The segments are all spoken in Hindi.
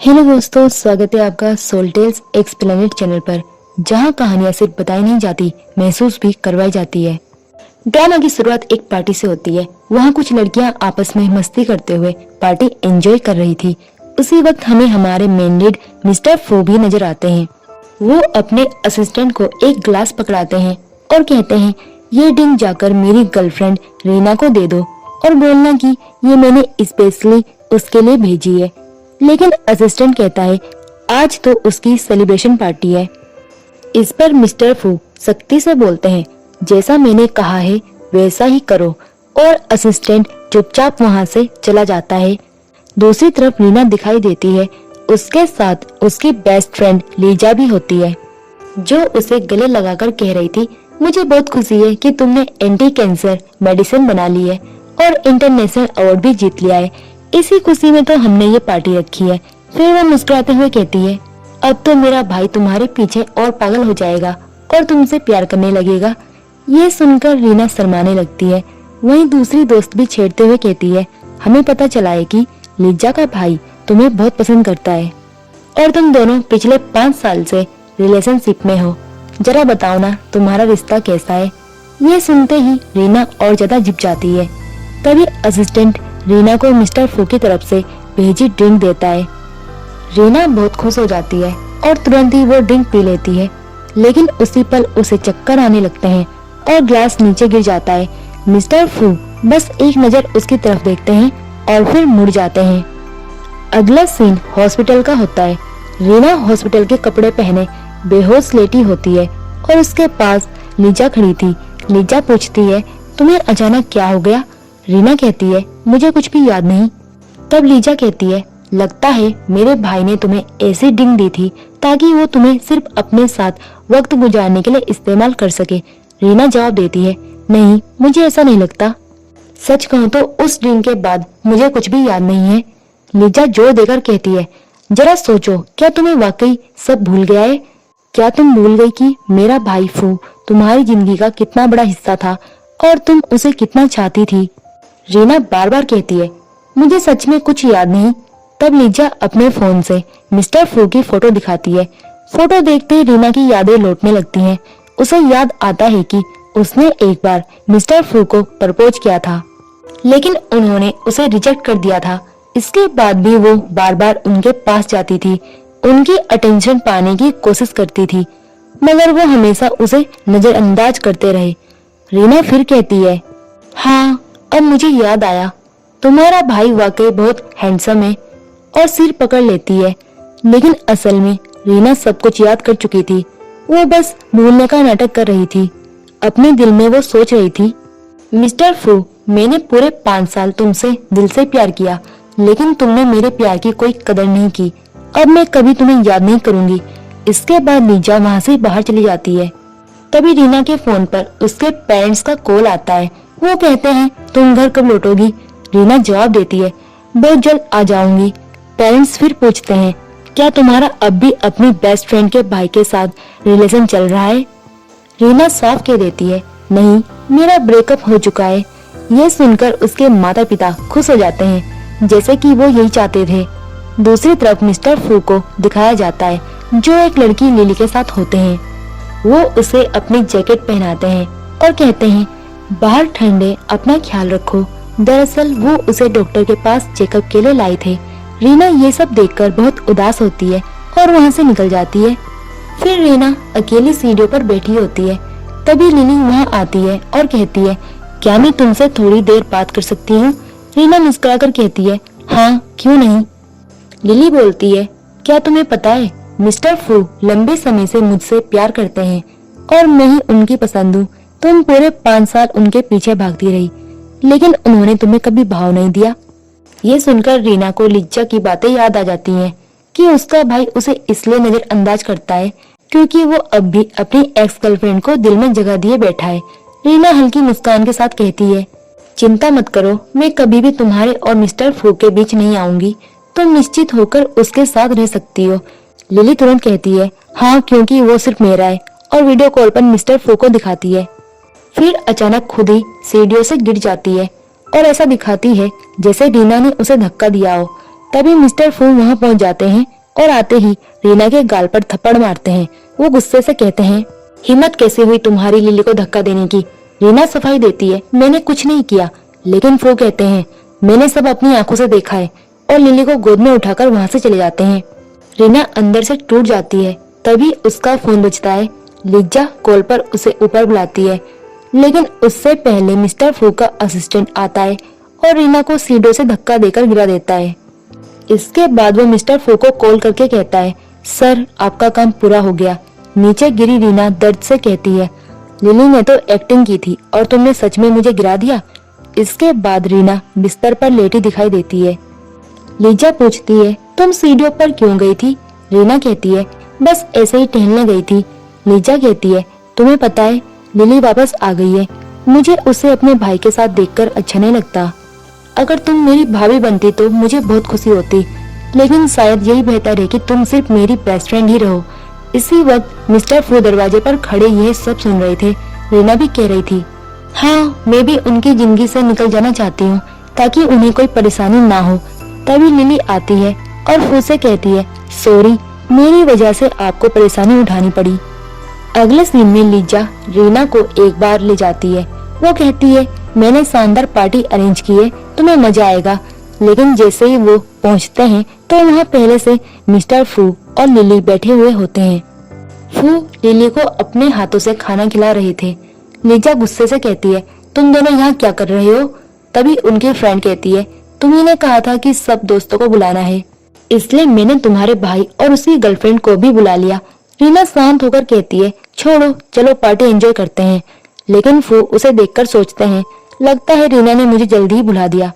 हेलो दोस्तों, स्वागत है आपका सोल टेल्स एक्सप्लेनेड चैनल पर, जहां कहानियां सिर्फ बताई नहीं जाती, महसूस भी करवाई जाती है। ड्रामा की शुरुआत एक पार्टी से होती है। वहां कुछ लड़कियां आपस में मस्ती करते हुए पार्टी एंजॉय कर रही थी। उसी वक्त हमें हमारे मेन लीड मिस्टर फू भी नजर आते हैं। वो अपने असिस्टेंट को एक ग्लास पकड़ाते हैं और कहते हैं, ये ड्रिंक जाकर मेरी गर्लफ्रेंड रीना को दे दो और बोलना कि ये मैंने स्पेशली उसके लिए भेजी है। लेकिन असिस्टेंट कहता है, आज तो उसकी सेलिब्रेशन पार्टी है। इस पर मिस्टर फू सख्ती से बोलते हैं, जैसा मैंने कहा है वैसा ही करो, और असिस्टेंट चुपचाप वहां से चला जाता है। दूसरी तरफ रीना दिखाई देती है। उसके साथ उसकी बेस्ट फ्रेंड लीजा भी होती है, जो उसे गले लगाकर कह रही थी, मुझे बहुत खुशी है कि तुमने एंटी कैंसर मेडिसिन बना ली है और इंटरनेशनल अवार्ड भी जीत लिया है। इसी खुशी में तो हमने ये पार्टी रखी है। फिर वो मुस्कुराते हुए कहती है, अब तो मेरा भाई तुम्हारे पीछे और पागल हो जाएगा और तुमसे प्यार करने लगेगा। ये सुनकर रीना शर्माने लगती है। वहीं दूसरी दोस्त भी छेड़ते हुए कहती है, हमें पता चला है कि लीजा का भाई तुम्हें बहुत पसंद करता है और तुम दोनों पिछले 5 साल से रिलेशनशिप में हो। जरा बताओ ना, तुम्हारा रिश्ता कैसा है? ये सुनते ही रीना और ज्यादा जिप जाती है। तभी असिस्टेंट रीना को मिस्टर फू की तरफ से भेजी ड्रिंक देता है। रीना बहुत खुश हो जाती है और तुरंत ही वो ड्रिंक पी लेती है, लेकिन उसी पल उसे चक्कर आने लगते हैं और ग्लास नीचे गिर जाता है। मिस्टर फू बस एक नजर उसकी तरफ देखते हैं और फिर मुड़ जाते हैं। अगला सीन हॉस्पिटल का होता है। रीना हॉस्पिटल के कपड़े पहने बेहोश लेटी होती है और उसके पास लीजा खड़ी थी। लीजा पूछती है, तुम्हें अचानक क्या हो गया? रीना कहती है, मुझे कुछ भी याद नहीं। तब लीजा कहती है, लगता है मेरे भाई ने तुम्हें ऐसी ड्रिंक दी थी ताकि वो तुम्हें सिर्फ अपने साथ वक्त गुजारने के लिए इस्तेमाल कर सके। रीना जवाब देती है, नहीं, मुझे ऐसा नहीं लगता। सच कहूँ तो उस ड्रिंक के बाद मुझे कुछ भी याद नहीं है। लीजा जोर देकर कहती है, जरा सोचो, क्या तुम्हें वाकई सब भूल गया है? क्या तुम भूल गई कि मेरा भाई फू तुम्हारी जिंदगी का कितना बड़ा हिस्सा था और तुम उसे कितना चाहती थी? रीना बार बार कहती है, मुझे सच में कुछ याद नहीं। तब लीजा अपने फोन से मिस्टर फू की फोटो दिखाती है। फोटो देखते ही रीना की यादें लौटने लगती हैं। उसे याद आता है कि उसने एक बार मिस्टर फू को प्रपोज किया था, लेकिन उन्होंने उसे रिजेक्ट कर दिया था। इसके बाद भी वो बार बार उनके पास जाती थी, उनकी अटेंशन पाने की कोशिश करती थी, मगर वो हमेशा उसे नजरअंदाज करते रहे। रीना फिर कहती है, हाँ, अब मुझे याद आया, तुम्हारा भाई वाकई बहुत हैंडसम है, और सिर पकड़ लेती है। लेकिन असल में रीना सब कुछ याद कर चुकी थी। वो बस भूलने का नाटक कर रही थी। अपने दिल में वो सोच रही थी, मिस्टर फू, मैंने पूरे 5 साल तुमसे दिल से प्यार किया, लेकिन तुमने मेरे प्यार की कोई कदर नहीं की। अब मैं कभी तुम्हें याद नहीं करूंगी। इसके बाद लीजा वहाँ से बाहर चली जाती है। तभी रीना के फोन पर उसके पेरेंट्स का कॉल आता है। वो कहते हैं, तुम घर कब लौटोगी? रीना जवाब देती है, बहुत जल्द आ जाऊंगी। पेरेंट्स फिर पूछते हैं, क्या तुम्हारा अब भी अपनी बेस्ट फ्रेंड के भाई के साथ रिलेशन चल रहा है? रीना साफ कह देती है, नहीं, मेरा ब्रेकअप हो चुका है। यह सुनकर उसके माता पिता खुश हो जाते हैं, जैसे कि वो यही चाहते थे। दूसरी तरफ मिस्टर फू को दिखाया जाता है, जो एक लड़की लिली के साथ होते हैं। वो उसे अपनी जैकेट पहनाते हैं और कहते हैं, बाहर ठंडे, अपना ख्याल रखो। दरअसल वो उसे डॉक्टर के पास चेकअप के लिए लाए थे। रीना ये सब देखकर बहुत उदास होती है और वहाँ से निकल जाती है। फिर रीना अकेली सीढ़ियों पर बैठी होती है। तभी लिली वहाँ आती है और कहती है, क्या मैं तुमसे थोड़ी देर बात कर सकती हूँ? रीना मुस्कुराकर कहती है, हाँ, क्यों नहीं। लिली बोलती है, क्या तुम्हें पता है, मिस्टर फू लंबे समय से मुझसे प्यार करते हैं और मैं ही उनकी पसंद हूँ। तुम पूरे 5 साल उनके पीछे भागती रही, लेकिन उन्होंने तुम्हें कभी भाव नहीं दिया। ये सुनकर रीना को लीजा की बातें याद आ जाती हैं कि उसका भाई उसे इसलिए नजरअंदाज करता है क्योंकि वो अब भी अपनी एक्स गर्लफ्रेंड को दिल में जगह दिए बैठा है। रीना हल्की मुस्कान के साथ कहती है, चिंता मत करो, मैं कभी भी तुम्हारे और मिस्टर फू के बीच नहीं आऊंगी। तुम निश्चित होकर उसके साथ रह सकती हो। लिली तुरंत कहती है, हाँ, क्योंकि वो सिर्फ मेरा है, और वीडियो कॉल पर मिस्टर फू को दिखाती है। फिर अचानक खुद ही सीढ़ियों से गिर जाती है और ऐसा दिखाती है जैसे रीना ने उसे धक्का दिया हो। तभी मिस्टर फू वहाँ पहुँच जाते हैं और आते ही रीना के गाल पर थप्पड़ मारते हैं। वो गुस्से से कहते हैं, हिम्मत कैसे हुई तुम्हारी लिली को धक्का देने की। रीना सफाई देती है, मैंने कुछ नहीं किया। लेकिन फू कहते हैं, मैंने सब अपनी आंखों से देखा है, और लिली को गोद में उठाकर वहाँ से चले जाते हैं। रीना अंदर से टूट जाती है। तभी उसका फोन बजता है। लिज्जा कॉल पर उसे ऊपर बुलाती है, लेकिन उससे पहले मिस्टर फू का असिस्टेंट आता है और रीना को सीढ़ियों से धक्का देकर गिरा देता है। इसके बाद वो मिस्टर फू को कॉल करके कहता है, सर आपका काम पूरा हो गया। नीचे गिरी रीना दर्द से कहती है, लिली ने तो एक्टिंग की थी और तुमने सच में मुझे गिरा दिया। इसके बाद रीना बिस्तर पर लेटी दिखाई देती है। लिज्जा पूछती है, तुम सीढ़ियों पर क्यों गई थी? रीना कहती है, बस ऐसे ही टहलने गई थी। लिज्जा कहती है, तुम्हें पता है लिली वापस आ गई है। मुझे उसे अपने भाई के साथ देखकर अच्छा नहीं लगता। अगर तुम मेरी भाभी बनती तो मुझे बहुत खुशी होती, लेकिन शायद यही बेहतर है कि तुम सिर्फ मेरी बेस्ट फ्रेंड ही रहो। इसी वक्त मिस्टर फू दरवाजे पर खड़े यह सब सुन रहे थे। रीना भी कह रही थी, हाँ मैं भी उनकी जिंदगी से निकल जाना चाहती हूँ ताकि उन्हें कोई परेशानी ना हो। तभी लिली आती है और फू से कहती है, सॉरी मेरी वजह से आपको परेशानी उठानी पड़ी। अगले सीन में लिज्जा रीना को एक बार ले जाती है। वो कहती है, मैंने शानदार पार्टी अरेंज की है, तुम्हें मजा आएगा। लेकिन जैसे ही वो पहुंचते हैं तो वहाँ पहले से मिस्टर फू और लिली बैठे हुए होते हैं। फू लिली को अपने हाथों से खाना खिला रहे थे। लिज्जा गुस्से से कहती है, तुम दोनों यहाँ क्या कर रहे हो? तभी उनकी फ्रेंड कहती है, तुम्ही ने कहा था कि सब दोस्तों को बुलाना है, इसलिए मैंने तुम्हारे भाई और उसकी गर्लफ्रेंड को भी बुला लिया। रीना शांत होकर कहती है, छोड़ो चलो पार्टी एंजॉय करते हैं। लेकिन फू उसे देखकर सोचते हैं, लगता है रीना ने मुझे जल्दी ही बुला दिया।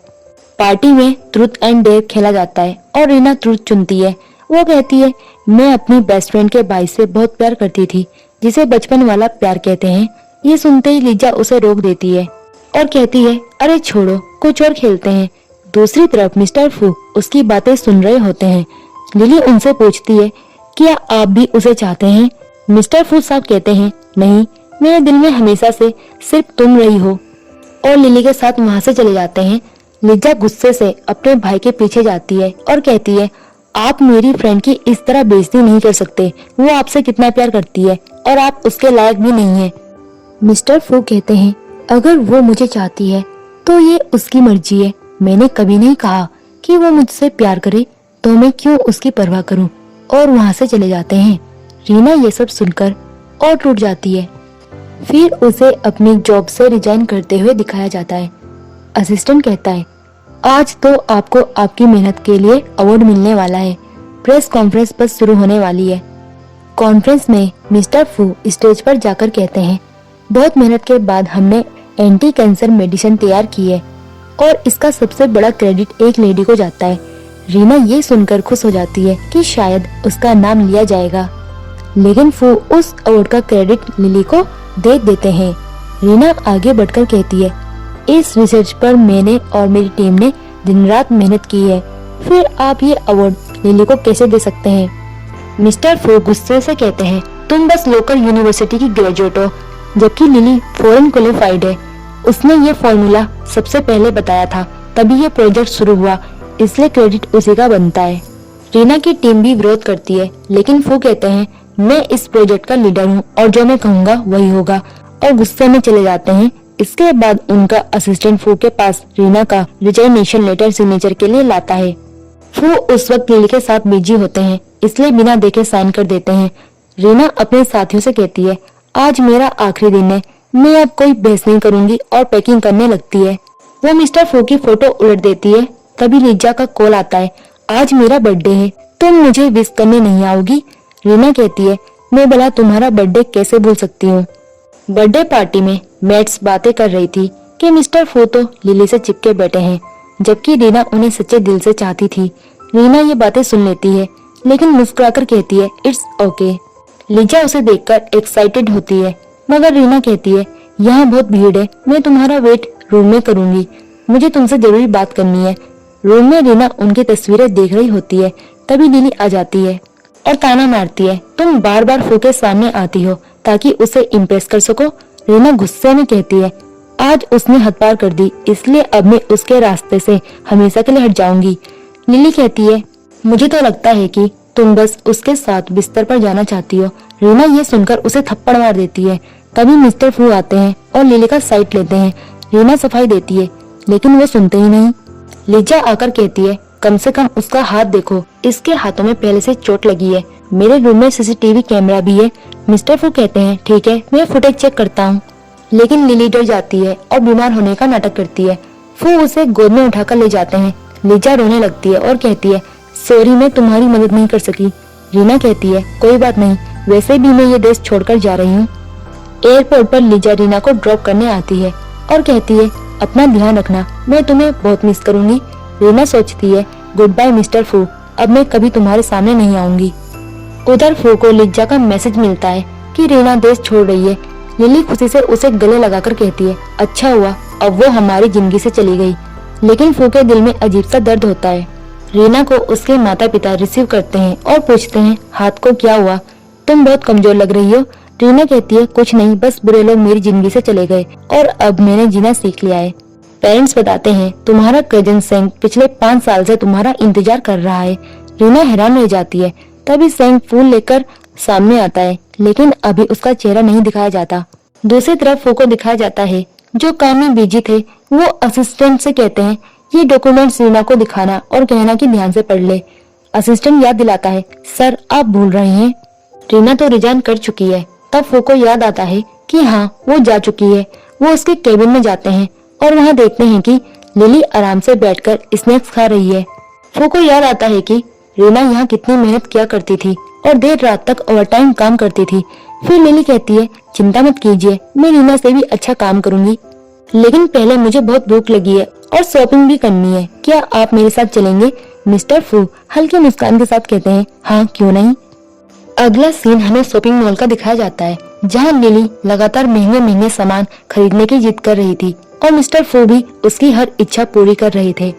पार्टी में ट्रूथ एंड डेयर खेला जाता है और रीना ट्रूथ चुनती है। वो कहती है, मैं अपनी बेस्ट फ्रेंड के भाई से बहुत प्यार करती थी, जिसे बचपन वाला प्यार कहते हैं। ये सुनते ही लिज्जा उसे रोक देती है और कहती है, अरे छोड़ो कुछ और खेलते हैं। दूसरी तरफ मिस्टर फू उसकी बातें सुन रहे होते हैं। लिली उनसे पूछती है, क्या आप भी उसे चाहते हैं? मिस्टर फू साहब कहते हैं, नहीं, मेरे दिल में हमेशा से सिर्फ तुम रही हो, और लिली के साथ वहाँ से चले जाते हैं। लिज्जा गुस्से से अपने भाई के पीछे जाती है और कहती है, आप मेरी फ्रेंड की इस तरह बेइज्जती नहीं कर सकते। वो आपसे कितना प्यार करती है और आप उसके लायक भी नहीं है। मिस्टर फू कहते हैं, अगर वो मुझे चाहती है तो ये उसकी मर्जी है। मैंने कभी नहीं कहा कि वो मुझसे प्यार करे, तो मैं क्यों उसकी परवाह करूं? और वहाँ से चले जाते हैं। रीना ये सब सुनकर और टूट जाती है। फिर उसे अपनी जॉब से रिजाइन करते हुए दिखाया जाता है। असिस्टेंट कहता है, आज तो आपको आपकी मेहनत के लिए अवार्ड मिलने वाला है। प्रेस कॉन्फ्रेंस बस शुरू होने वाली है। कॉन्फ्रेंस में मिस्टर फू स्टेज पर जाकर कहते हैं, बहुत मेहनत के बाद हमने एंटी कैंसर मेडिसिन तैयार की है और इसका सबसे बड़ा क्रेडिट एक लेडी को जाता है। रीना ये सुनकर खुश हो जाती है कि शायद उसका नाम लिया जाएगा, लेकिन फू उस अवार्ड का क्रेडिट लिली को दे देते हैं। रीना आगे बढ़कर कहती है, इस रिसर्च पर मैंने और मेरी टीम ने दिन रात मेहनत की है, फिर आप ये अवार्ड लिली को कैसे दे सकते हैं? मिस्टर फू गुस्से से कहते हैं, तुम बस लोकल यूनिवर्सिटी की ग्रेजुएट हो, जबकि लिली फॉरेन क्वालिफाइड है। उसने ये फॉर्मूला सबसे पहले बताया था, तभी ये प्रोजेक्ट शुरू हुआ, इसलिए क्रेडिट उसी का बनता है। रीना की टीम भी विरोध करती है, लेकिन फू कहते हैं, मैं इस प्रोजेक्ट का लीडर हूँ और जो मैं कहूँगा वही होगा, और गुस्से में चले जाते हैं। इसके बाद उनका असिस्टेंट फू के पास रीना का रिजाइनेशन लेटर सिग्नेचर के लिए लाता है। फू उस वक्त लिली के साथ बिजी होते हैं, इसलिए बिना देखे साइन कर देते हैं। रीना अपने साथियों से कहती है, आज मेरा आखिरी दिन है, मैं अब कोई बहस नहीं करूंगी, और पैकिंग करने लगती है। वो मिस्टर फू की फोटो उलट देती है। तभी लिज्जा का कॉल आता है, आज मेरा बर्थडे है, तुम मुझे विश करने नहीं आओगी? रीना कहती है, मैं भला तुम्हारा बर्थडे कैसे भूल सकती हूँ। बर्थडे पार्टी में मैट्स बातें कर रही थी कि मिस्टर फू तो लिली से चिपके बैठे हैं, जबकि रीना उन्हें सच्चे दिल से चाहती थी। रीना ये बातें सुन लेती है, लेकिन मुस्कुराकर कहती है, इट्स ओके। लिज्जा उसे देखकर एक्साइटेड होती है, मगर रीना कहती है, यहाँ बहुत भीड़ है, मैं तुम्हारा वेट रूम में करूंगी, मुझे तुमसे जरूरी बात करनी है। रूम में रीना उनकी तस्वीरें देख रही होती है। तभी लिली आ जाती है और ताना मारती है, तुम बार बार फू के सामने आती हो ताकि उसे इम्प्रेस कर सको। रीना गुस्से में कहती है, आज उसने हद पार कर दी, इसलिए अब मैं उसके रास्ते से हमेशा के लिए हट जाऊंगी। लिली कहती है, मुझे तो लगता है कि तुम बस उसके साथ बिस्तर पर जाना चाहती हो। रीना ये सुनकर उसे थप्पड़ मार देती है। तभी मिस्टर फू आते हैं और लिली का साइड लेते हैं। रीना सफाई देती है लेकिन वो सुनते ही नहीं। लिजा आकर कहती है, कम से कम उसका हाथ देखो, इसके हाथों में पहले से चोट लगी है। मेरे रूम में सीसीटीवी कैमरा भी है। मिस्टर फू कहते हैं, ठीक है, मैं फुटेज चेक करता हूँ। लेकिन लिली डर जाती है और बीमार होने का नाटक करती है। फू उसे गोद में उठाकर ले जाते हैं। लिजा रोने लगती है और कहती है, सॉरी, मैं तुम्हारी मदद नहीं कर सकी। रीना कहती है, कोई बात नहीं, वैसे भी मैं ये देश छोड़कर जा रही हूँ। एयरपोर्ट पर लिजा रीना को ड्रॉप करने आती है और कहती है, अपना ध्यान रखना, मैं तुम्हें बहुत मिस करूंगी। रीना सोचती है, गुड बाय मिस्टर फू, अब मैं कभी तुम्हारे सामने नहीं आऊंगी। उधर फू को लिजा का मैसेज मिलता है कि रीना देश छोड़ रही है। लिली खुशी से उसे गले लगाकर कहती है, अच्छा हुआ, अब वो हमारी जिंदगी से चली गई। लेकिन फू के दिल में अजीब सा दर्द होता है। रीना को उसके माता पिता रिसीव करते हैं और पूछते हैं, हाथ को क्या हुआ, तुम बहुत कमजोर लग रही हो। रीना कहती है, कुछ नहीं, बस बुरे लोग मेरी जिंदगी से चले गए और अब मैंने जीना सीख लिया है। पेरेंट्स बताते हैं, तुम्हारा कजन सेंग पिछले 5 साल से तुम्हारा इंतजार कर रहा है। रीना हैरान रह जाती है। तभी सेंग फूल लेकर सामने आता है लेकिन अभी उसका चेहरा नहीं दिखाया जाता। दूसरी तरफ फू को दिखाया जाता है, जो काम में बिजी थे। वो असिस्टेंट से कहते हैं, ये डॉक्यूमेंट्स रीना को दिखाना और कहना कि ध्यान से पढ़ ले। असिस्टेंट याद दिलाता है, सर आप भूल रहे हैं, रीना तो रिजाइन कर चुकी है। तब फू को याद आता है कि हाँ, वो जा चुकी है। वो उसके केबिन में जाते हैं और वहाँ देखते हैं कि लिली आराम से बैठकर स्नैक्स खा रही है। फू को याद आता है कि रीना यहाँ कितनी मेहनत किया करती थी और देर रात तक ओवरटाइम काम करती थी। फिर लिली कहती है, चिंता मत कीजिए, मैं रीना से भी अच्छा काम करूंगी, लेकिन पहले मुझे बहुत भूख लगी है और शॉपिंग भी करनी है। क्या आप मेरे साथ चलेंगे? मिस्टर फू हल्की मुस्कान के साथ कहते हैं, हाँ क्यों नहीं। अगला सीन हमें शॉपिंग मॉल का दिखाया जाता है, जहाँ लिली लगातार महंगे महंगे सामान खरीदने की जिद कर रही थी और मिस्टर फू भी उसकी हर इच्छा पूरी कर रहे थे।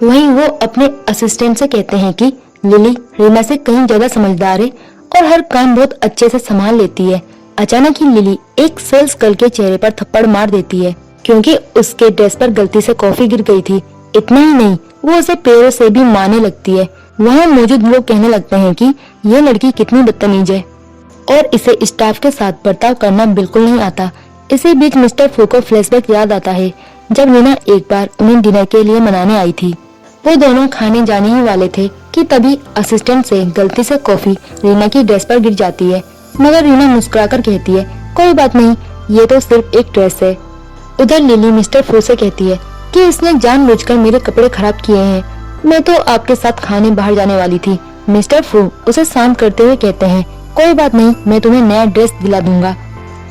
वहीं वो अपने असिस्टेंट से कहते हैं कि लिली रीना से कहीं ज्यादा समझदार है और हर काम बहुत अच्छे से संभाल लेती है। अचानक ही लिली एक सेल्स गर्ल के चेहरे पर थप्पड़ मार देती है क्योंकि उसके ड्रेस पर गलती से कॉफी गिर गई थी। इतना ही नहीं, वो उसे पैरों से भी मारने लगती है। वहाँ मौजूद लोग कहने लगते हैं कि ये लड़की कितनी बदतमीज है और इसे स्टाफ के साथ बर्ताव करना बिल्कुल नहीं आता। इसी बीच मिस्टर फू को फ्लैशबैक याद आता है, जब रीना एक बार उन्हें डिनर के लिए मनाने आई थी। वो दोनों खाने जाने ही वाले थे कि तभी असिस्टेंट से गलती से कॉफी रीना की ड्रेस पर गिर जाती है, मगर रीना मुस्कुराकर कहती है, कोई बात नहीं, ये तो सिर्फ एक ड्रेस है। उधर लिली मिस्टर फू से कहती है कि इसने जानबूझकर मेरे कपड़े खराब किए हैं, मैं तो आपके साथ खाने बाहर जाने वाली थी। मिस्टर फू उसे शांत करते हुए कहते हैं, कोई बात नहीं, मैं तुम्हें नया ड्रेस दिला दूंगा।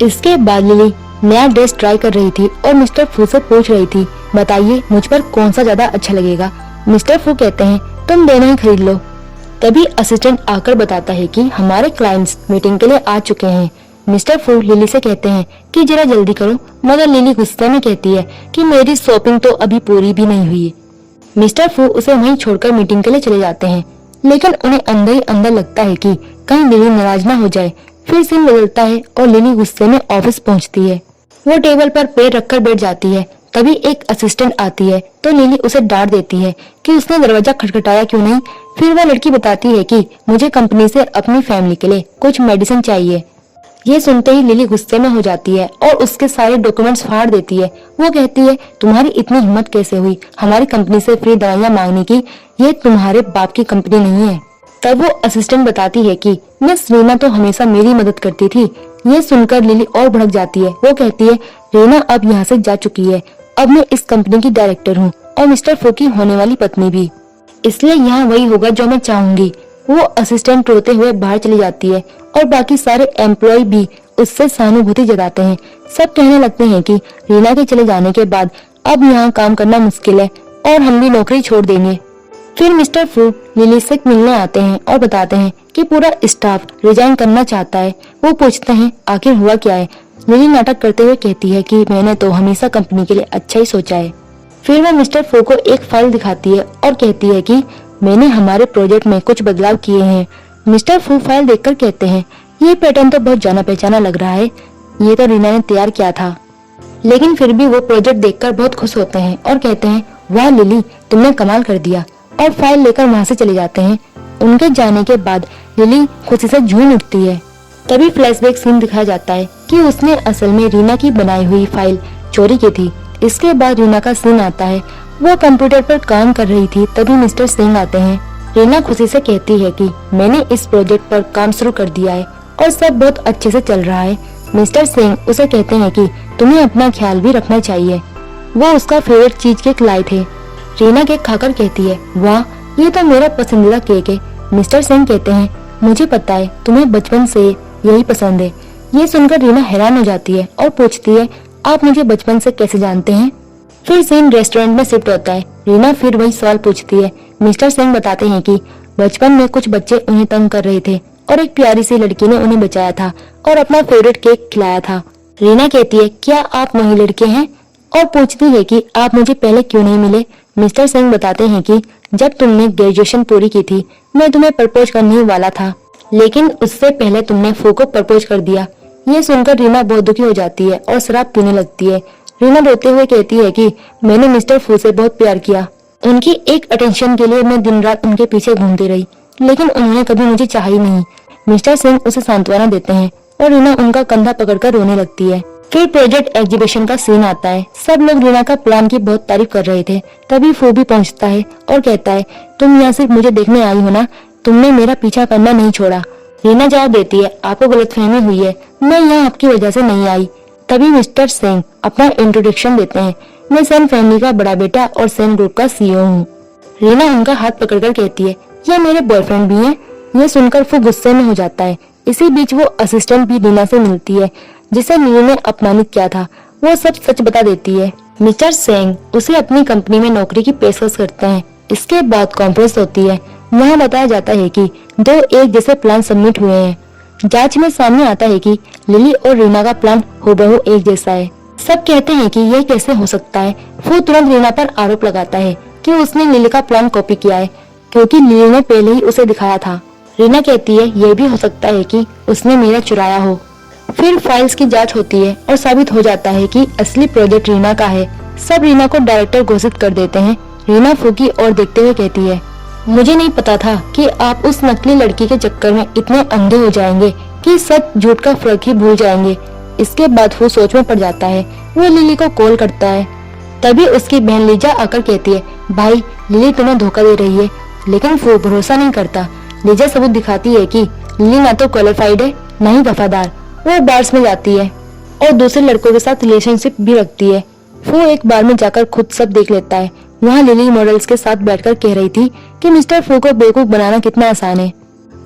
इसके बाद लिली नया ड्रेस ट्राई कर रही थी और मिस्टर फू से पूछ रही थी, बताइए मुझ पर कौन सा ज्यादा अच्छा लगेगा। मिस्टर फू कहते हैं, तुम दोनों ही खरीद लो। तभी असिस्टेंट आकर बताता है कि हमारे क्लाइंट्स मीटिंग के लिए आ चुके हैं। मिस्टर फू लिली से कहते हैं कि जरा जल्दी करो, मगर लिली गुस्से में कहती है कि मेरी शॉपिंग तो अभी पूरी भी नहीं हुई है। मिस्टर फू उसे वहीं छोड़कर मीटिंग के लिए चले जाते हैं, लेकिन उन्हें अंदर ही अंदर लगता है कि कहीं लिली नाराज ना हो जाए। फिर सीन बदलता है और लिली गुस्से में ऑफिस पहुंचती है। वो टेबल पर पैर रखकर बैठ जाती है। तभी एक असिस्टेंट आती है तो लिली उसे डांट देती है कि उसने दरवाजा खटखटाया क्यों नहीं। फिर वह लड़की बताती है कि मुझे कंपनी से अपनी फैमिली के लिए कुछ मेडिसिन चाहिए। ये सुनते ही लिली गुस्से में हो जाती है और उसके सारे डॉक्यूमेंट्स फाड़ देती है। वो कहती है, तुम्हारी इतनी हिम्मत कैसे हुई हमारी कंपनी से फ्री दवाइयाँ मांगने की? ये तुम्हारे बाप की कंपनी नहीं है। तब वो असिस्टेंट बताती है कि मिस रीना तो हमेशा मेरी मदद करती थी। ये सुनकर लिली और भड़क जाती है। वो कहती है, रीना अब यहाँ से जा चुकी है, अब मैं इस कंपनी की डायरेक्टर हूँ और मिस्टर फू की होने वाली पत्नी भी, इसलिए यहाँ वही होगा जो मैं चाहूंगी। वो असिस्टेंट रोते हुए बाहर चली जाती है और बाकी सारे एम्प्लॉय भी उससे सहानुभूति जताते हैं। सब कहने लगते हैं कि रीना के चले जाने के बाद अब यहाँ काम करना मुश्किल है और हम भी नौकरी छोड़ देंगे। फिर मिस्टर फू लिली से मिलने आते हैं और बताते हैं कि पूरा स्टाफ रिजाइन करना चाहता है। वो पूछते हैं आखिर हुआ क्या है। लिली नाटक करते हुए कहती है कि मैंने तो हमेशा कंपनी के लिए अच्छा ही सोचा है। फिर वह मिस्टर फू को एक फाइल दिखाती है और कहती है कि मैंने हमारे प्रोजेक्ट में कुछ बदलाव किए हैं। मिस्टर फू फाइल देखकर कहते हैं, ये पैटर्न तो बहुत जाना पहचाना लग रहा है, ये तो रीना ने तैयार किया था। लेकिन फिर भी वो प्रोजेक्ट देखकर बहुत खुश होते हैं और कहते हैं, वाह लिली, तुमने कमाल कर दिया। और फाइल लेकर वहाँ से चले जाते हैं। उनके जाने के बाद लिली खुशी से झूम उठती है। तभी फ्लैशबैक सीन दिखाया जाता है कि उसने असल में रीना की बनाई हुई फाइल चोरी की थी। इसके बाद रीना का सीन आता है, वो कंप्यूटर पर काम कर रही थी। तभी मिस्टर सिंह आते हैं। रीना खुशी से कहती है कि मैंने इस प्रोजेक्ट पर काम शुरू कर दिया है और सब बहुत अच्छे से चल रहा है। मिस्टर सिंह उसे कहते हैं कि तुम्हें अपना ख्याल भी रखना चाहिए। वो उसका फेवरेट चीज केक लाए थे। रीना केक खाकर कहती है, वाह, ये तो मेरा पसंदीदा केक है। मिस्टर सिंह कहते हैं, मुझे पता है तुम्हें बचपन से यही पसंद है। ये सुनकर रीना हैरान हो जाती है और पूछती है, आप मुझे बचपन से कैसे जानते हैं? फिर सीन रेस्टोरेंट में शिफ्ट होता है। रीना फिर वही सवाल पूछती है। मिस्टर सिंह बताते हैं कि बचपन में कुछ बच्चे उन्हें तंग कर रहे थे और एक प्यारी सी लड़की ने उन्हें बचाया था और अपना फेवरेट केक खिलाया था। रीना कहती है, क्या आप वही लड़के हैं? और पूछती है कि आप मुझे पहले क्यों नहीं मिले? मिस्टर सिंह बताते हैं कि जब तुमने ग्रेजुएशन पूरी की थी मैं तुम्हें प्रपोज करने ही वाला था, लेकिन उससे पहले तुमने फू को प्रपोज कर दिया। ये सुनकर रीना बहुत दुखी हो जाती है और शराब पीने लगती है। रीना रोते हुए कहती है कि मैंने मिस्टर फू से बहुत प्यार किया। उनकी एक अटेंशन के लिए मैं दिन रात उनके पीछे घूमती रही, लेकिन उन्होंने कभी मुझे चाहा ही नहीं। मिस्टर सिंह उसे सांत्वना देते हैं और रीना उनका कंधा पकड़कर रोने लगती है। फिर प्रोजेक्ट एग्जीबिशन का सीन आता है। सब लोग रीना का प्लान की बहुत तारीफ कर रहे थे। तभी फू भी पहुंचता है और कहता है, तुम यहाँ सिर्फ मुझे देखने आई हो ना, तुमने मेरा पीछा करना नहीं छोड़ा। रीना जवाब देती है, आपको गलतफहमी हुई है, मैं यहाँ आपकी वजह से नहीं आई। तभी मिस्टर सिंह अपना इंट्रोडक्शन देते हैं, मैं सेन फैमिली का बड़ा बेटा और सेन ग्रुप का सीईओ हूँ। रीना उनका हाथ पकड़कर कहती है, ये मेरे बॉयफ्रेंड भी हैं। ये सुनकर फू गुस्से में हो जाता है। इसी बीच वो असिस्टेंट भी रीना से मिलती है जिसे नीलू ने अपमानित किया था। वो सब सच बता देती है। मिस्टर सिंह उसे अपनी कंपनी में नौकरी की पेशकश करते हैं। इसके बाद कॉन्फ्रेंस होती है। वहाँ बताया जाता है कि दो एक जैसे प्लान सबमिट हुए हैं। जांच में सामने आता है कि लिली और रीना का प्लान हूबहू एक जैसा है। सब कहते हैं कि यह कैसे हो सकता है। वो तुरंत रीना पर आरोप लगाता है कि उसने लिली का प्लान कॉपी किया है, क्योंकि लिली ने पहले ही उसे दिखाया था। रीना कहती है, यह भी हो सकता है कि उसने मेरा चुराया हो। फिर फाइल्स की जांच होती है और साबित हो जाता है कि असली प्रोजेक्ट रीना का है। सब रीना को डायरेक्टर घोषित कर देते हैं। रीना फू की ओर देखते हुए कहती है, मुझे नहीं पता था कि आप उस नकली लड़की के चक्कर में इतने अंधे हो जाएंगे कि सच झूठ का फर्क ही भूल जाएंगे। इसके बाद वो सोच में पड़ जाता है। वो लिली को कॉल करता है। तभी उसकी बहन लीजा आकर कहती है, भाई लिली तुम्हें धोखा दे रही है। लेकिन वो भरोसा नहीं करता। लीजा सबूत दिखाती है कि लिली ना तो क्वालिफाइड है न ही वफादार। वो बार्स में जाती है और दूसरे लड़कों के साथ रिलेशनशिप भी रखती है। वो एक बार में जाकर खुद सब देख लेता है। वहाँ लिली मॉडल्स के साथ बैठकर कह रही थी कि मिस्टर फू को बेवकूफ बनाना कितना आसान है।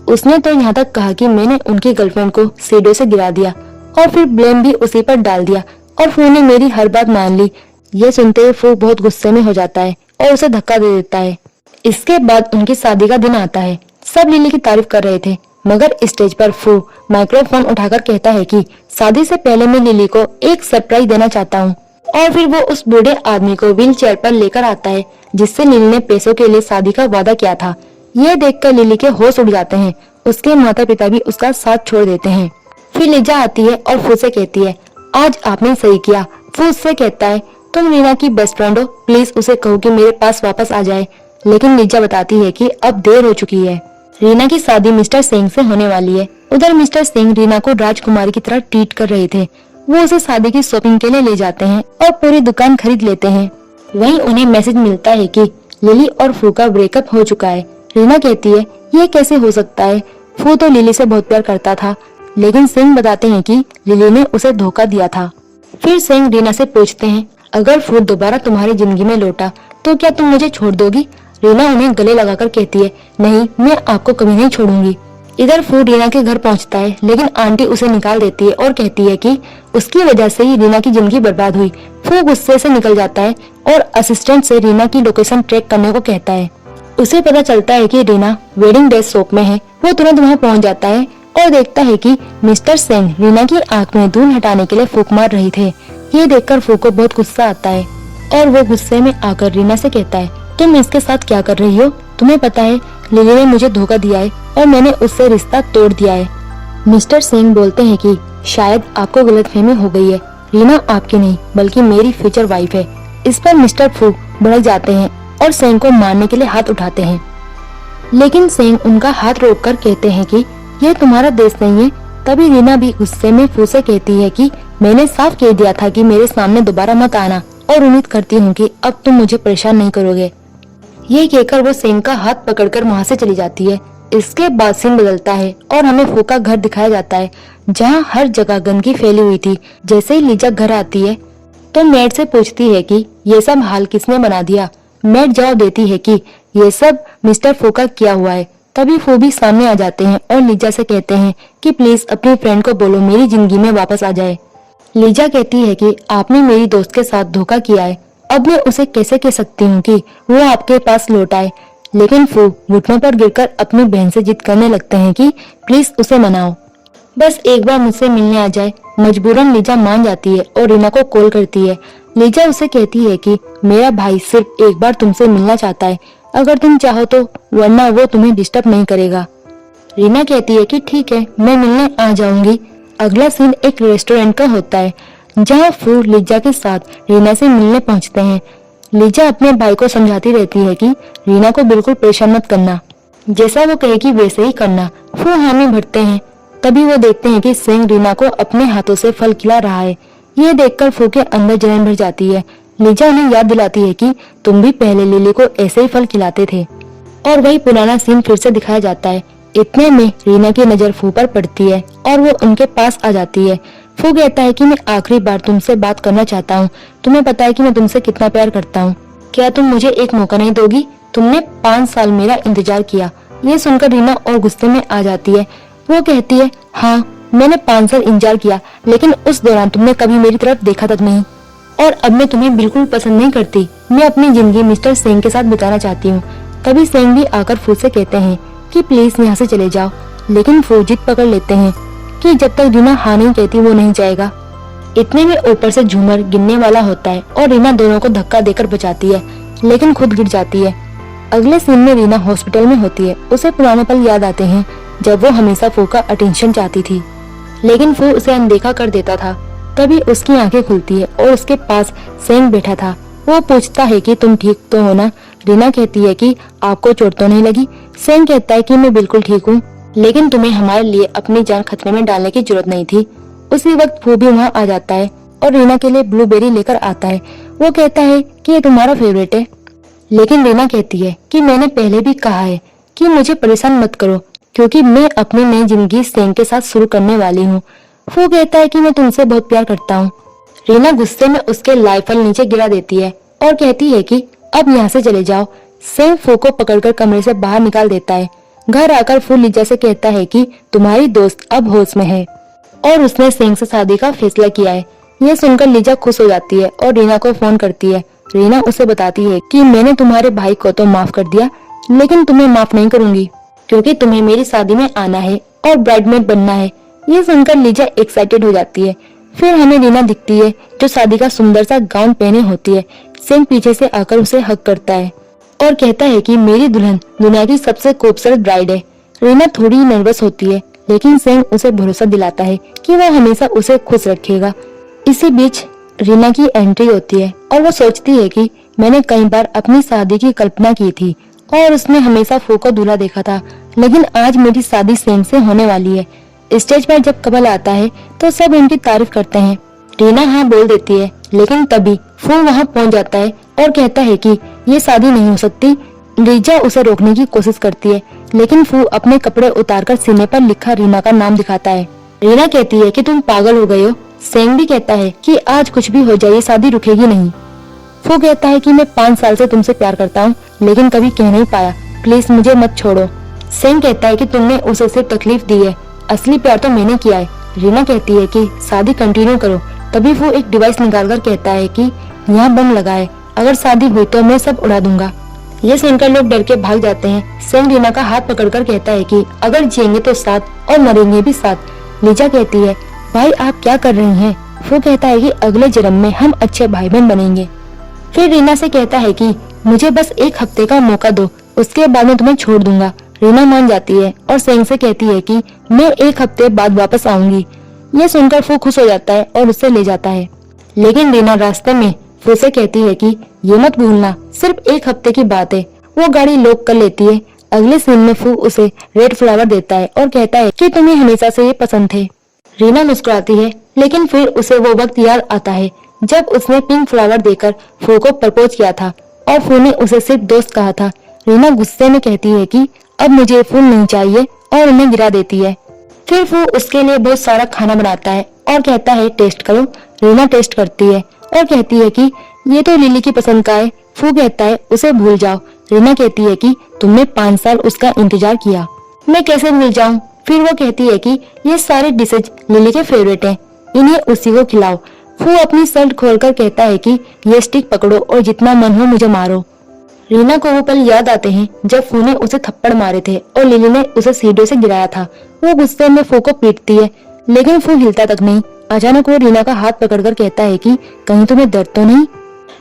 उसने तो यहाँ तक कहा कि मैंने उनकी गर्लफ्रेंड को सीढ़ियों से गिरा दिया और फिर ब्लेम भी उसी पर डाल दिया और फू ने मेरी हर बात मान ली। ये सुनते ही फू बहुत गुस्से में हो जाता है और उसे धक्का दे देता है। इसके बाद उनकी शादी का दिन आता है। सब लिली की तारीफ कर रहे थे, मगर स्टेज पर फू माइक्रोफोन उठाकर कहता है कि शादी से पहले मैं लिली को एक सरप्राइज देना चाहता हूँ। और फिर वो उस बूढ़े आदमी को व्हील चेयर पर लेकर आता है जिससे लिली ने पैसों के लिए शादी का वादा किया था। ये देखकर लिली के होश उड़ जाते हैं। उसके माता पिता भी उसका साथ छोड़ देते हैं। फिर लीजा आती है और फू से कहती है, आज आपने सही किया। फू उससे कहता है, तुम रीना की बेस्ट फ्रेंड हो, प्लीज उसे कहो कि मेरे पास वापस आ जाए। लेकिन लीजा बताती है कि अब देर हो चुकी है। रीना की शादी मिस्टर सिंह से होने वाली है। उधर मिस्टर सिंह रीना को राजकुमारी की तरह ट्रीट कर रहे थे। वो उसे शादी की शॉपिंग के लिए ले जाते हैं और पूरी दुकान खरीद लेते हैं। वहीं उन्हें मैसेज मिलता है कि लिली और फू का ब्रेकअप हो चुका है। रीना कहती है, ये कैसे हो सकता है? फू तो लिली से बहुत प्यार करता था। लेकिन सिंह बताते हैं कि लिली ने उसे धोखा दिया था। फिर सिंह रीना से पूछते हैं, अगर फू दोबारा तुम्हारी जिंदगी में लौटा तो क्या तुम मुझे छोड़ दोगी? रीना उन्हें गले लगाकर कहती है, नहीं, मैं आपको कभी नहीं छोड़ूंगी। इधर फू रीना के घर पहुंचता है, लेकिन आंटी उसे निकाल देती है और कहती है कि उसकी वजह से ही रीना की जिंदगी बर्बाद हुई। फू गुस्से से निकल जाता है और असिस्टेंट से रीना की लोकेशन ट्रैक करने को कहता है। उसे पता चलता है कि रीना वेडिंग ड्रेस शॉप में है। वो तुरंत वहाँ पहुँच जाता है और देखता है कि मिस्टर सिंह रीना की आंख में धूल हटाने के लिए फूंक मार रहे थे। ये देखकर फू को बहुत गुस्सा आता है और वो गुस्से में आकर रीना से कहता है, तुम इसके साथ क्या कर रही हो? तुम्हें पता है लिली ने मुझे धोखा दिया है और मैंने उससे रिश्ता तोड़ दिया है। मिस्टर सिंह बोलते हैं कि शायद आपको गलतफहमी हो गई है। रीना आपकी नहीं बल्कि मेरी फ्यूचर वाइफ है। इस पर मिस्टर फू भड़क जाते हैं और सेंग को मारने के लिए हाथ उठाते हैं। लेकिन सेंग उनका हाथ रोककर कहते हैं कि यह तुम्हारा देश नहीं है। तभी रीना भी गुस्से में फू से कहती है कि मैंने साफ कह दिया था कि मेरे सामने दोबारा मत आना और उम्मीद करती हूँ कि अब तुम मुझे परेशान नहीं करोगे। ये कहकर वो सेंग का हाथ पकड़कर वहाँ से चली जाती है। इसके बाद सीन बदलता है और हमें फू का घर दिखाया जाता है जहाँ हर जगह गंदगी फैली हुई थी। जैसे ही लीजा घर आती है तो मैट से पूछती है कि ये सब हाल किसने बना दिया। मैट जवाब देती है कि ये सब मिस्टर फू का किया हुआ है। तभी फू भी सामने आ जाते हैं और लीजा से कहते हैं कि प्लीज अपनी फ्रेंड को बोलो मेरी जिंदगी में वापस आ जाए। लीजा कहती है कि आपने मेरी दोस्त के साथ धोखा किया है, अब मैं उसे कैसे कह सकती हूँ कि वो आपके पास लौट आए। लेकिन फू घुटनों पर गिरकर अपनी बहन से जिद करने लगते हैं कि प्लीज उसे मनाओ, बस एक बार मुझसे मिलने आ जाए। मजबूरन लीजा मान जाती है और रीना को कॉल करती है। लीजा उसे कहती है कि मेरा भाई सिर्फ एक बार तुमसे मिलना चाहता है, अगर तुम चाहो तो, वरना वो तुम्हें डिस्टर्ब नहीं करेगा। रीना कहती है कि ठीक है, मैं मिलने आ जाऊंगी। अगला सीन एक रेस्टोरेंट का होता है जहाँ फू लीजा के साथ रीना से मिलने पहुंचते हैं। लीजा अपने भाई को समझाती रहती है कि रीना को बिल्कुल परेशान मत करना, जैसा वो कहेगी वैसे ही करना। फू हामी भरते हैं। तभी वो देखते हैं कि सेंग रीना को अपने हाथों से फल खिला रहा है। ये देखकर फू के अंदर जलन भर जाती है। लीजा उन्हें याद दिलाती है कि तुम भी पहले लिली को ऐसे ही फल खिलाते थे और वही पुराना सीन फिर से दिखाया जाता है। इतने में रीना की नजर फू पर पड़ती है और वो उनके पास आ जाती है। फू कहता है कि मैं आखिरी बार तुमसे बात करना चाहता हूँ। तुम्हें पता है कि मैं तुमसे कितना प्यार करता हूँ। क्या तुम मुझे एक मौका नहीं दोगी? तुमने 5 साल मेरा इंतजार किया। ये सुनकर रीना और गुस्से में आ जाती है। वो कहती है हाँ, मैंने 5 साल इंतजार किया, लेकिन उस दौरान तुमने कभी मेरी तरफ देखा तक नहीं, और अब मैं तुम्हें बिल्कुल पसंद नहीं करती। मैं अपनी जिंदगी मिस्टर सेंग के साथ बिताना चाहती हूँ। तभी सेंग भी आकर फू से कहते हैं कि प्लीज यहाँ से चले जाओ। लेकिन फू जिद पकड़ लेते हैं कि जब तक रीना हाँ नहीं कहती वो नहीं जाएगा। इतने में ऊपर से झूमर गिरने वाला होता है और रीना दोनों को धक्का देकर बचाती है, लेकिन खुद गिर जाती है। अगले सीन में रीना हॉस्पिटल में होती है। उसे पुराने पल याद आते हैं जब वो हमेशा फू का अटेंशन चाहती थी, लेकिन फू उसे अनदेखा कर देता था। तभी उसकी आंखें खुलती है और उसके पास सेंग बैठा था। वो पूछता है कि तुम ठीक तो हो ना? रीना कहती है कि आपको चोट तो नहीं लगी? सेंग कहता है कि मैं बिल्कुल ठीक हूँ, लेकिन तुम्हें हमारे लिए अपनी जान खतरे में डालने की जरूरत नहीं थी। उसी वक्त फू भी वहाँ आ जाता है और रीना के लिए ब्लूबेरी लेकर आता है। वो कहता है कि ये तुम्हारा फेवरेट है, लेकिन रीना कहती है कि मैंने पहले भी कहा है कि मुझे परेशान मत करो, क्योंकि मैं अपनी नई जिंदगी सेंग के साथ शुरू करने वाली हूँ। फू कहता है कि मैं तुमसे बहुत प्यार करता हूँ। रीना गुस्से में उसके राइफल नीचे गिरा देती है और कहती है कि अब यहाँ से चले जाओ। सेंग फू को पकड़कर कमरे से बाहर निकाल देता है। घर आकर फू लीजा से कहता है कि तुम्हारी दोस्त अब होश में है और उसने सेंग से शादी का फैसला किया है। ये सुनकर लीजा खुश हो जाती है और रीना को फोन करती है। रीना उसे बताती है कि मैंने तुम्हारे भाई को तो माफ कर दिया, लेकिन तुम्हें माफ नहीं करूंगी, क्योंकि तुम्हें मेरी शादी में आना है और ब्राइडमेड बनना है। ये सुनकर लीजा एक्साइटेड हो जाती है। फिर हमें रीना दिखती है जो शादी का सुंदर सा गाउन पहने होती है। सेंग पीछे से आकर उसे हग करता है और कहता है कि मेरी दुल्हन दुनिया की सबसे खूबसूरत ब्राइड है। रीना थोड़ी नर्वस होती है, लेकिन सेंग उसे भरोसा दिलाता है कि वह हमेशा उसे खुश रखेगा। इसी बीच रीना की एंट्री होती है और वो सोचती है कि मैंने कई बार अपनी शादी की कल्पना की थी और उसमें हमेशा फू को दूल्हा देखा था, लेकिन आज मेरी शादी सेंग से होने वाली है। स्टेज पर जब कमल आता है तो सब इनकी तारीफ करते हैं। रीना हाँ बोल देती है, लेकिन तभी फू वहाँ पहुँच जाता है और कहता है कि ये शादी नहीं हो सकती। लीजा उसे रोकने की कोशिश करती है, लेकिन फू अपने कपड़े उतारकर सीने पर लिखा रीना का नाम दिखाता है। रीना कहती है कि तुम पागल हो गए हो। सेंग भी कहता है कि आज कुछ भी हो जाए शादी रुकेगी नहीं। फू कहता है कि मैं 5 साल से तुमसे प्यार करता हूँ, लेकिन कभी कह नहीं पाया, प्लीज मुझे मत छोड़ो। सेंग कहता है कि तुमने उसे सिर्फ तकलीफ दी है, असली प्यार तो मैंने किया है। रीना कहती है कि शादी कंटिन्यू करो। तभी वो एक डिवाइस निकालकर कहता है कि यहाँ बम लगा है, अगर शादी हुई तो मैं सब उड़ा दूंगा। ये सुनकर लोग डर के भाग जाते हैं। सेंग रीना का हाथ पकड़कर कहता है कि अगर जिएंगे तो साथ और मरेंगे भी साथ। लीजा कहती है भाई आप क्या कर रही हैं? वो कहता है कि अगले जन्म में हम अच्छे भाई बहन बनेंगे। फिर रीना से कहता है कि मुझे बस 1 हफ्ते का मौका दो, उसके बाद मैं तुम्हें छोड़ दूंगा। रीना मान जाती है और सेंग से कहती है कि मैं 1 हफ्ते बाद वापस आऊंगी। ये सुनकर फू खुश हो जाता है और उससे ले जाता है, लेकिन रीना रास्ते में फू से कहती है कि ये मत भूलना, सिर्फ 1 हफ्ते की बात है। वो गाड़ी लॉक कर लेती है। अगले सीन में फू उसे रेड फ्लावर देता है और कहता है कि तुम्हें हमेशा से ये पसंद थे। रीना मुस्कुराती है, लेकिन फिर उसे वो वक्त याद आता है जब उसने पिंक फ्लावर देकर फू को प्रपोज किया था और फू ने उसे सिर्फ दोस्त कहा था। रीना गुस्से में कहती है कि अब मुझे फूल नहीं चाहिए और उन्हें गिरा देती है। फिर वो उसके लिए बहुत सारा खाना बनाता है और कहता है टेस्ट करो। रीना टेस्ट करती है और कहती है कि ये तो लिली की पसंद का है। फू कहता है उसे भूल जाओ। रीना कहती है कि तुमने 5 साल उसका इंतजार किया, मैं कैसे भूल जाऊं। फिर वो कहती है कि ये सारे डिशेज लिली के फेवरेट हैं, इन्हें उसी को खिलाओ। फू अपनी शर्ट खोलकर कहता है कि ये स्टिक पकड़ो और जितना मन हो मुझे मारो। रीना को वो पल याद आते हैं जब फू ने उसे थप्पड़ मारे थे और लिली ने उसे सीढ़ियों से गिराया था। वो गुस्से में फू को पीटती है, लेकिन फू हिलता तक नहीं। अचानक वो रीना का हाथ पकड़कर कहता है कि कहीं तुम्हें दर्द तो नहीं।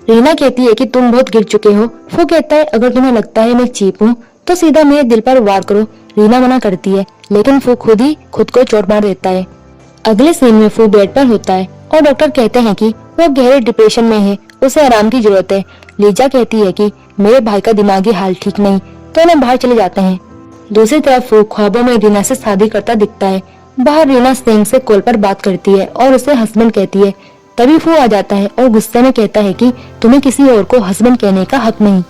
रीना कहती है कि तुम बहुत गिर चुके हो। फू कहता है अगर तुम्हें लगता है मैं चीप हूँ तो सीधा मेरे दिल पर वार करो। रीना मना करती है, लेकिन फू खुद ही खुद को चोट मार देता है। अगले सीन में फू बेड पर होता है और डॉक्टर कहते हैं कि वो गहरे डिप्रेशन में है, उसे आराम की जरूरत है। लीजा कहती है कि मेरे भाई का दिमागी हाल ठीक नहीं, तो उन्हें बाहर चले जाते हैं। दूसरी तरफ फू ख्वाबों में रीना से शादी करता दिखता है। बाहर रीना सेंग से कॉल पर बात करती है और उसे हस्बैंड कहती है। तभी फू आ जाता है और गुस्से में कहता है कि तुम्हें किसी और को हस्बैंड कहने का हक नहीं।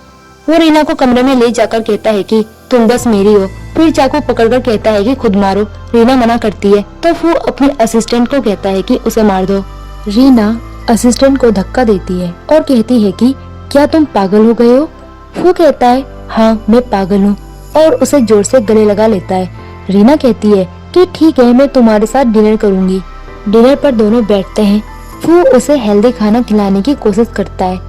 वो रीना को कमरे में ले जाकर कहता है कि तुम बस मेरी हो। फिर चाकू पकड़कर कहता है कि खुद मारो। रीना मना करती है तो फू अपने असिस्टेंट को कहता है कि उसे मार दो। रीना असिस्टेंट को धक्का देती है और कहती है कि क्या तुम पागल हो गए हो। फू कहता है हाँ मैं पागल हूँ और उसे जोर से गले लगा लेता है। रीना कहती है कि ठीक है मैं तुम्हारे साथ डिनर करूंगी। डिनर पर दोनों बैठते हैं। फू उसे हेल्दी खाना खिलाने की कोशिश करता है,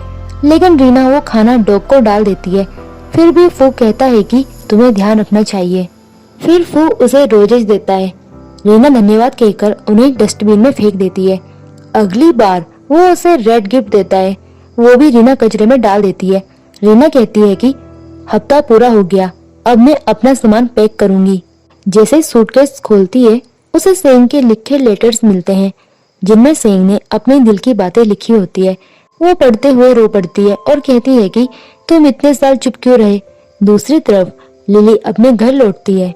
लेकिन रीना वो खाना डॉग को डाल देती है। फिर भी फू कहता है कि तुम्हें ध्यान रखना चाहिए। फिर फू उसे रोजेस देता है। रीना धन्यवाद कहकर उन्हें डस्टबिन में फेंक देती है। अगली बार वो उसे रेड गिफ्ट देता है, वो भी रीना कचरे में डाल देती है। रीना कहती है कि हफ्ता पूरा हो गया, अब मैं अपना सामान पैक करूंगी। जैसे सूटकेस खोलती है उसे सेंग के लिखे लेटर्स मिलते हैं, जिनमें सेंग ने अपने दिल की बातें लिखी होती है। वो पढ़ते हुए रो पड़ती है और कहती है कि तुम इतने साल चुप क्यों रहे। दूसरी तरफ लिली अपने घर लौटती है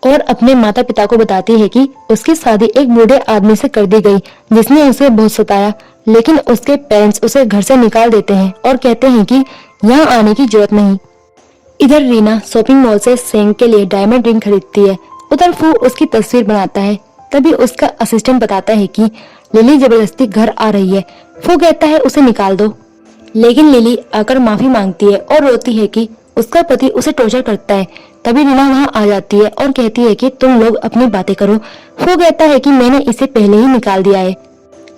और अपने माता पिता को बताती है कि उसकी शादी एक बूढ़े आदमी से कर दी गई जिसने उसे बहुत सताया, लेकिन उसके पेरेंट्स उसे घर से निकाल देते हैं और कहते हैं कि यहाँ आने की जरूरत नहीं। इधर रीना शॉपिंग मॉल से सेंग के लिए डायमंड रिंग खरीदती है। उधर फू उसकी तस्वीर बनाता है। तभी उसका असिस्टेंट बताता है कि लिली जबरदस्ती घर आ रही है। फू कहता है उसे निकाल दो, लेकिन लिली आकर माफी मांगती है और रोती है कि उसका पति उसे टॉर्चर करता है। तभी रीना वहाँ आ जाती है और कहती है कि तुम लोग अपनी बातें करो। फू कहता है कि मैंने इसे पहले ही निकाल दिया है।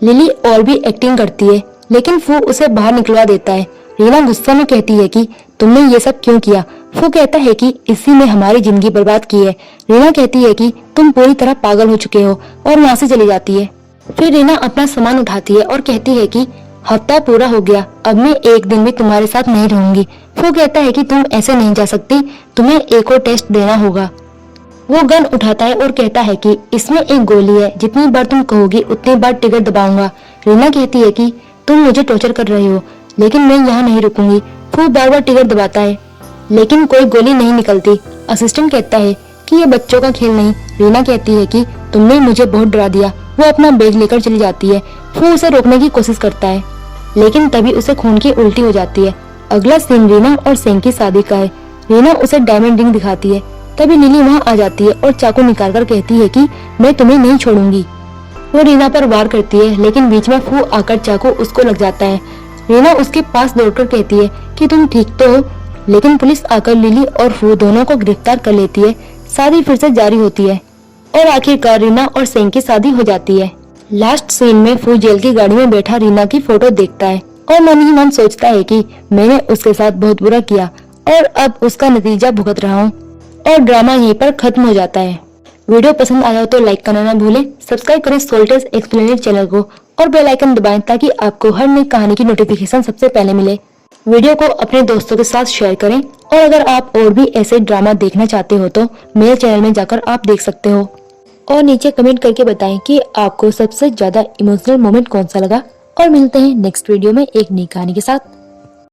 लिली और भी एक्टिंग करती है, लेकिन फू उसे बाहर निकलवा देता है। रीना गुस्से में कहती है कि तुमने ये सब क्यों किया। फू कहता है कि इसी ने हमारी जिंदगी बर्बाद की है। रीना कहती है कि तुम पूरी तरह पागल हो चुके हो और वहाँ से चली जाती है। फिर रीना अपना सामान उठाती है और कहती है कि हफ्ता पूरा हो गया, अब मैं एक दिन भी तुम्हारे साथ नहीं रहूंगी। फू कहता है कि तुम ऐसे नहीं जा सकती, तुम्हें एक और टेस्ट देना होगा। वो गन उठाता है और कहता है कि इसमें एक गोली है, जितनी बार तुम कहोगी उतनी बार ट्रिगर दबाऊंगा। रीना कहती है कि तुम मुझे टॉर्चर कर रहे हो, लेकिन मैं यहाँ नहीं रुकूंगी। फू बार बार ट्रिगर दबाता है, लेकिन कोई गोली नहीं निकलती। असिस्टेंट कहता है कि ये बच्चों का खेल नहीं। रीना कहती है कि तुमने मुझे बहुत डरा दिया। वो अपना बैग लेकर चली जाती है। फू उसे रोकने की कोशिश करता है, लेकिन तभी उसे खून की उल्टी हो जाती है। अगला सीन रीना और सेंग की शादी का है। रीना उसे डायमंड रिंग दिखाती है। तभी लिली वहाँ आ जाती है और चाकू निकालकर कहती है कि मैं तुम्हें नहीं छोड़ूंगी। वो रीना पर वार करती है, लेकिन बीच में फू आकर चाकू उसको लग जाता है। रीना उसके पास दौड़कर कहती है कि तुम ठीक तो हो, लेकिन पुलिस आकर लिली और फू दोनों को गिरफ्तार कर लेती है। शादी फिर से जारी होती है और आखिरकार रीना और सेंग की शादी हो जाती है। लास्ट सीन में फू जेल की गाड़ी में बैठा रीना की फोटो देखता है और मन ही मन सोचता है कि मैंने उसके साथ बहुत बुरा किया और अब उसका नतीजा भुगत रहा हूँ। और ड्रामा यहीं पर खत्म हो जाता है। वीडियो पसंद आया हो तो लाइक करना ना भूलें, सब्सक्राइब करें सोल्टेज एक्सप्लेनेड चैनल को और बेल आइकन दबाएं ताकि आपको हर नई कहानी की नोटिफिकेशन सबसे पहले मिले। वीडियो को अपने दोस्तों के साथ शेयर करें और अगर आप और भी ऐसे ड्रामा देखना चाहते हो तो मेरे चैनल में जाकर आप देख सकते हो। और नीचे कमेंट करके बताएं कि आपको सबसे ज्यादा इमोशनल मोमेंट कौन सा लगा और मिलते हैं नेक्स्ट वीडियो में एक नई कहानी के साथ।